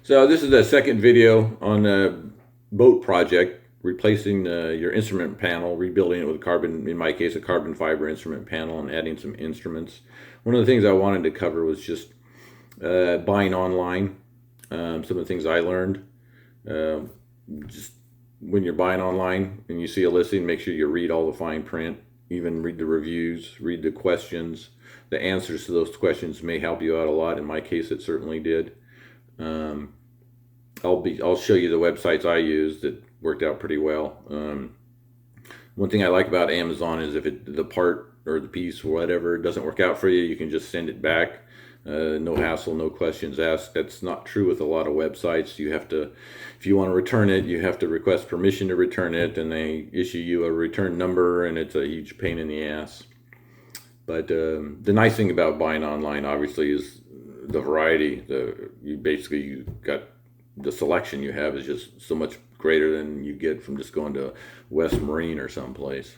So this is the second video on a boat project, replacing your instrument panel, rebuilding it with carbon, in my case, a carbon fiber instrument panel, and adding some instruments. One of the things I wanted to cover was just buying online. Some of the things I learned. Uh, just when you're buying online and you see a listing, make sure you read all the fine print, even read the reviews, read the questions. The answers to those questions may help you out a lot. In my case, it certainly did. Um, I'll show you the websites I used that worked out pretty well. One thing I like about Amazon is if the part or the piece or whatever doesn't work out for you, you can just send it back. No hassle, no questions asked. That's not true with a lot of websites. You have to, if you want to return it, you have to request permission to return it, and they issue you a return number, and it's a huge pain in the ass. But the nice thing about buying online, obviously, is the variety. You got the selection you have is just so much greater than you get from just going to West Marine or someplace.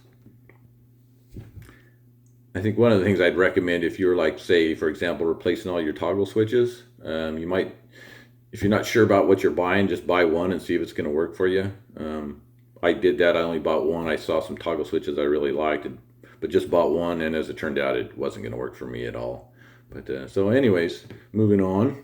I think one of the things I'd recommend if you're like, say, for example, replacing all your toggle switches, you might, if you're not sure about what you're buying, just buy one and see if it's going to work for you. I did that. I only bought one. I saw some toggle switches I really liked, but just bought one, and as it turned out, it wasn't going to work for me at all. But so, anyways, moving on.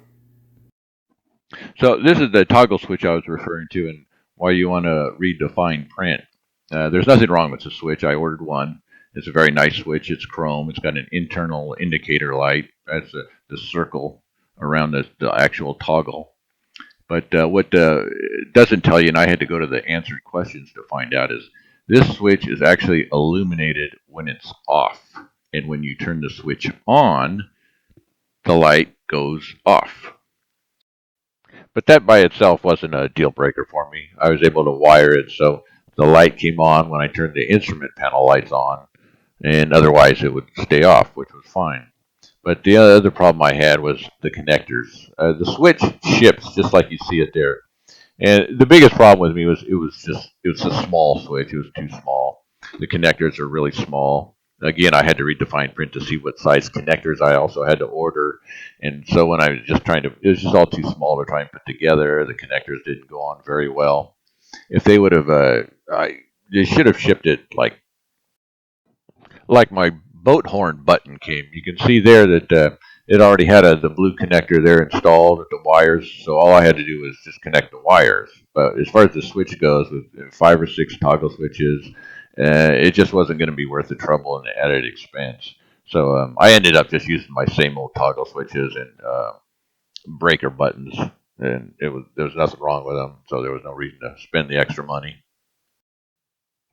So this is the toggle switch I was referring to, and why you want to read the fine print. There's nothing wrong with the switch. I ordered one. It's a very nice switch. It's chrome. It's got an internal indicator light. That's the circle around the actual toggle. But what doesn't tell you, and I had to go to the answered questions to find out, is this switch is actually illuminated when it's off. And when you turn the switch on, the light goes off. But that by itself wasn't a deal breaker for me. I was able to wire it so the light came on when I turned the instrument panel lights on, and otherwise it would stay off, which was fine. But the other problem I had was the connectors. The switch ships just like you see it there. And the biggest problem with me was it was a small switch. It was too small. The connectors are really small. Again, I had to read the fine print to see what size connectors I also had to order. And so when I was just trying to, it was just all too small to try and put together. The connectors didn't go on very well. If they would have, they should have shipped it like my boat horn button came. You can see there that it already had the blue connector there installed with the wires. So all I had to do was just connect the wires. But as far as the switch goes, with 5 or 6 toggle switches, it just wasn't going to be worth the trouble and the added expense. So I ended up just using my same old toggle switches and breaker buttons, and there was nothing wrong with them, so there was no reason to spend the extra money.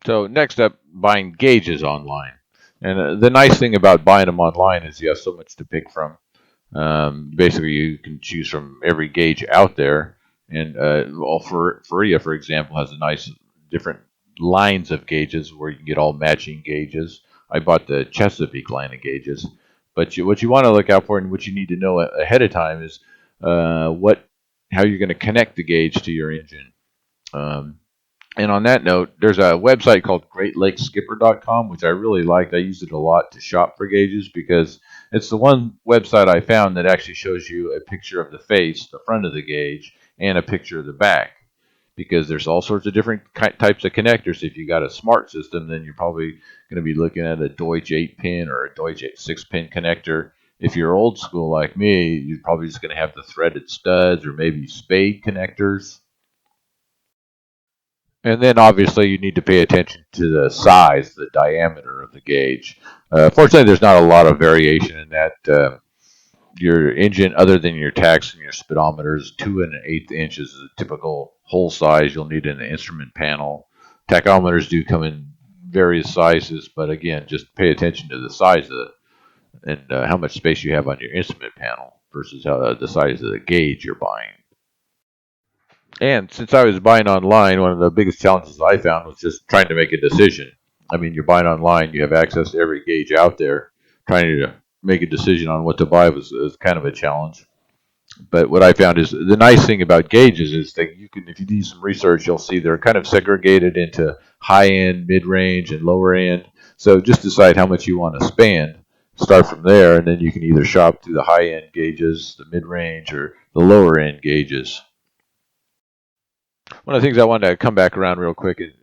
So next up, buying gauges online. And the nice thing about buying them online is you have so much to pick from. Basically, you can choose from every gauge out there. And Faria, for example, has a nice different lines of gauges where you can get all matching gauges. I bought the Chesapeake line of gauges. But what you want to look out for and what you need to know ahead of time is how you're going to connect the gauge to your engine. And on that note, there's a website called GreatLakesSkipper.com, which I really liked. I used it a lot to shop for gauges because it's the one website I found that actually shows you a picture of the face, the front of the gauge, and a picture of the back. Because there's all sorts of different types of connectors. If you got a smart system, then you're probably going to be looking at a Deutsch 8-pin or a Deutsch 6-pin connector. If you're old school like me, you're probably just going to have the threaded studs or maybe spade connectors. And then obviously you need to pay attention to the size, the diameter of the gauge. Fortunately, there's not a lot of variation in that. Your engine, other than your tacks and your speedometers, 2 1/8 inches is a typical hole size you'll need in an instrument panel. Tachometers do come in various sizes, but again, just pay attention to the size of and how much space you have on your instrument panel versus the size of the gauge you're buying. And since I was buying online, one of the biggest challenges I found was just trying to make a decision. I mean, you're buying online, you have access to every gauge out there. Trying to make a decision on what to buy was kind of a challenge. But what I found is the nice thing about gauges is that you can, if you do some research, you'll see they're kind of segregated into high end, mid range, and lower end. So just decide how much you want to spend. Start from there, and then you can either shop through the high end gauges, the mid range, or the lower end gauges. One of the things I wanted to come back around real quick is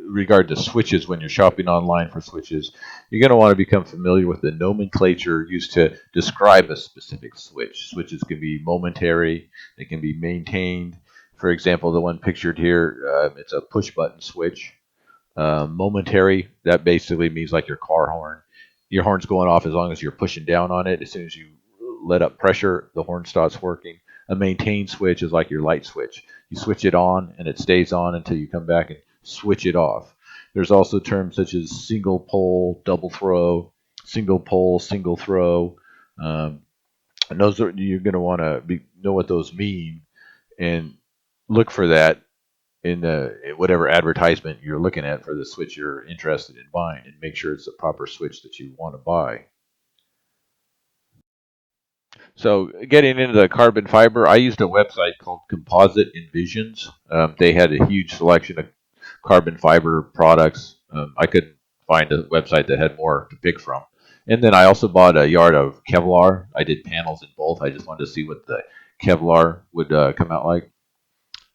regard to switches. When you're shopping online for switches, you're going to want to become familiar with the nomenclature used to describe a specific switch. Switches can be momentary, they can be maintained. For example, the one pictured here, it's a push button switch. Momentary, that basically means like your car horn. Your horn's going off as long as you're pushing down on it. As soon as you let up pressure, the horn starts working. A maintained switch is like your light switch. You switch it on and it stays on until you come back and switch it off. There's also terms such as single pole, double throw, single pole, single throw. Um, and those are, you're going to want to know what those mean and look for that in whatever advertisement you're looking at for the switch you're interested in buying, and make sure it's the proper switch that you want to buy. So getting into the carbon fiber, I used a website called Composite Envisions. They had a huge selection of carbon fiber products. I couldn't find a website that had more to pick from. And then I also bought a yard of Kevlar. I did panels in both. I just wanted to see what the Kevlar would come out like.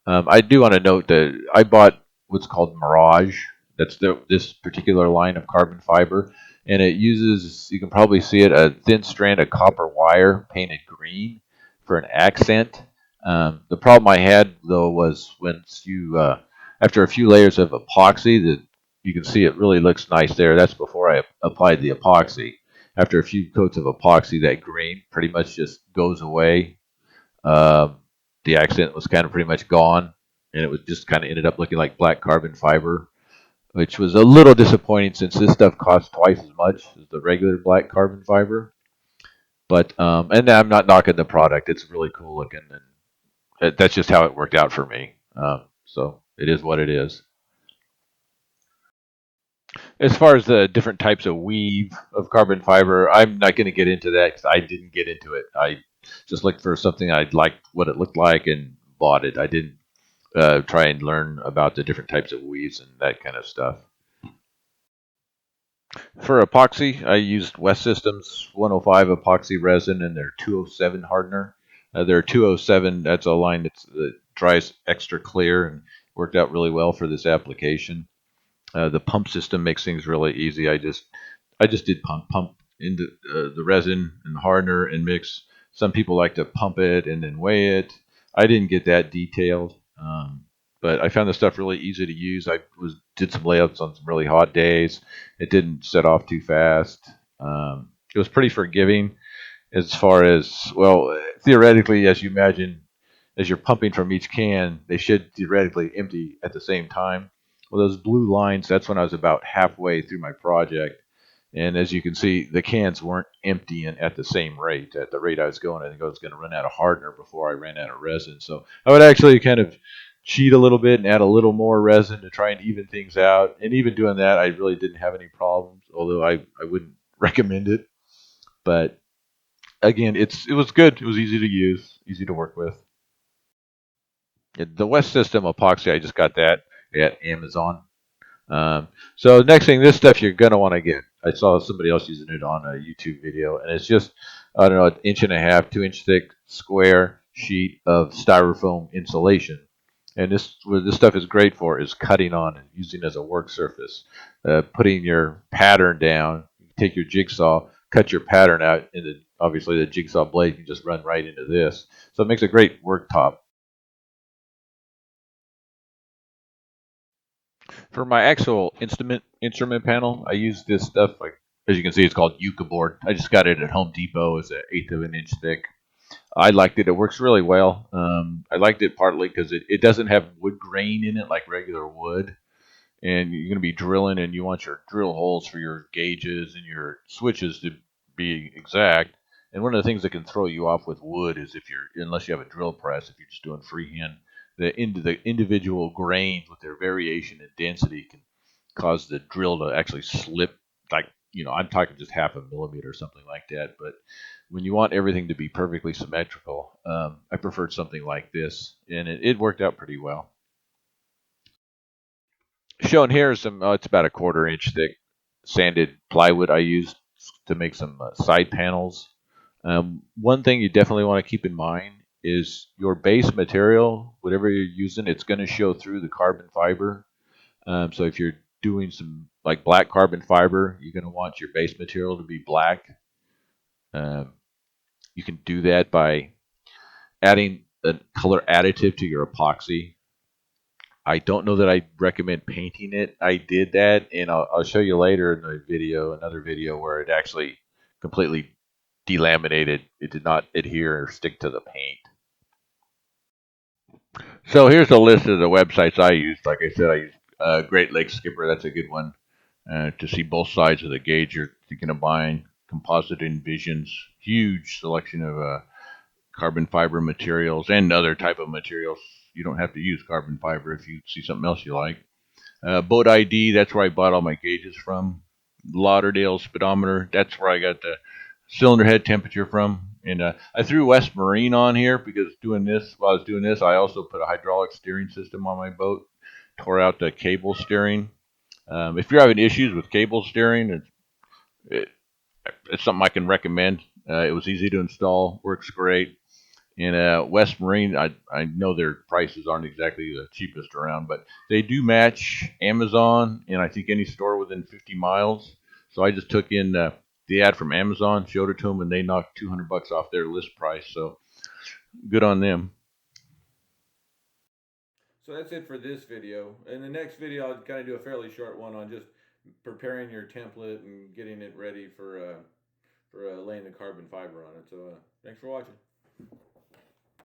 I do want to note that I bought what's called Mirage. That's this particular line of carbon fiber, and it uses, you can probably see it, a thin strand of copper wire painted green for an accent. The problem I had though was once you, after a few layers of epoxy, that you can see it really looks nice there. That's before I applied the epoxy. After a few coats of epoxy, that green pretty much just goes away. um, the accent was kind of pretty much gone, and it was just kind of ended up looking like black carbon fiber, which was a little disappointing since this stuff costs twice as much as the regular black carbon fiber. But and I'm not knocking the product; it's really cool looking, and that's just how it worked out for me. So it is what it is. As far as the different types of weave of carbon fiber, I'm not going to get into that because I didn't get into it. I just looked for something I liked what it looked like and bought it. I didn't try and learn about the different types of weaves and that kind of stuff. For epoxy, I used West Systems 105 epoxy resin and their 207 hardener. Their 207, that's a line that dries extra clear and worked out really well for this application. The pump system makes things really easy. I just did pump into the resin and the hardener and mix. Some people like to pump it and then weigh it. I didn't get that detailed, but I found the stuff really easy to use. I did some layups on some really hot days. It didn't set off too fast. It was pretty forgiving as far as, well, theoretically, as you imagine, as you're pumping from each can, they should theoretically empty at the same time. Well, those blue lines, that's when I was about halfway through my project. And as you can see, the cans weren't emptying at the same rate. At the rate I was going, I think I was going to run out of hardener before I ran out of resin. So I would actually kind of cheat a little bit and add a little more resin to try and even things out. And even doing that, I really didn't have any problems, although I wouldn't recommend it. But again, it was good. It was easy to use, easy to work with. Yeah, the West System epoxy, I just got that at Amazon. So next thing, this stuff you're gonna want to get. I saw somebody else using it on a YouTube video, and it's just, I don't know, an inch and a half, 2 inch thick square sheet of styrofoam insulation. And this, what this stuff is great for, is cutting on and using as a work surface. Putting your pattern down, you take your jigsaw, cut your pattern out, and then obviously the jigsaw blade can just run right into this. So it makes a great work top. For my actual instrument panel, I use this stuff, like, as you can see, it's called Yucca board. I just got it at Home Depot. It's an eighth of an inch thick. I liked it. It works really well. I liked it partly because it doesn't have wood grain in it like regular wood, and you're going to be drilling, and you want your drill holes for your gauges and your switches to be exact. And one of the things that can throw you off with wood is if you're, unless you have a drill press, if you're just doing freehand, the individual grains with their variation in density can cause the drill to actually slip. Like, I'm talking just half a millimeter or something like that. But when you want everything to be perfectly symmetrical, I preferred something like this, and it worked out pretty well. Shown here is some, it's about a 1/4 inch thick sanded plywood I used to make some side panels. One thing you definitely want to keep in mind is your base material, whatever you're using, it's going to show through the carbon fiber. So if you're doing some like black carbon fiber, you're going to want your base material to be black. Um, you can do that by adding a color additive to your epoxy. I don't know that I recommend painting it. I did that, and I'll show you later in the video, another video where it actually completely delaminated. It did not adhere or stick to the paint. So here's a list of the websites I used. Like I said, I used Great Lakes Skipper. That's a good one to see both sides of the gauge you're thinking of buying. Composite Envisions, huge selection of carbon fiber materials and other type of materials. You don't have to use carbon fiber if you see something else you like. Boat ID, that's where I bought all my gauges from. Lauderdale speedometer, that's where I got the cylinder head temperature from. And I threw West Marine on here because while I was doing this, I also put a hydraulic steering system on my boat, tore out the cable steering. If you're having issues with cable steering, it, it's something I can recommend. It was easy to install, works great. And West Marine, I know their prices aren't exactly the cheapest around, but they do match Amazon and I think any store within 50 miles. So I just took in the ad from Amazon, showed it to them, and they knocked $200 off their list price. So good on them. So that's it for this video. In the next video, I'll kind of do a fairly short one on just preparing your template and getting it ready for laying the carbon fiber on it. So thanks for watching.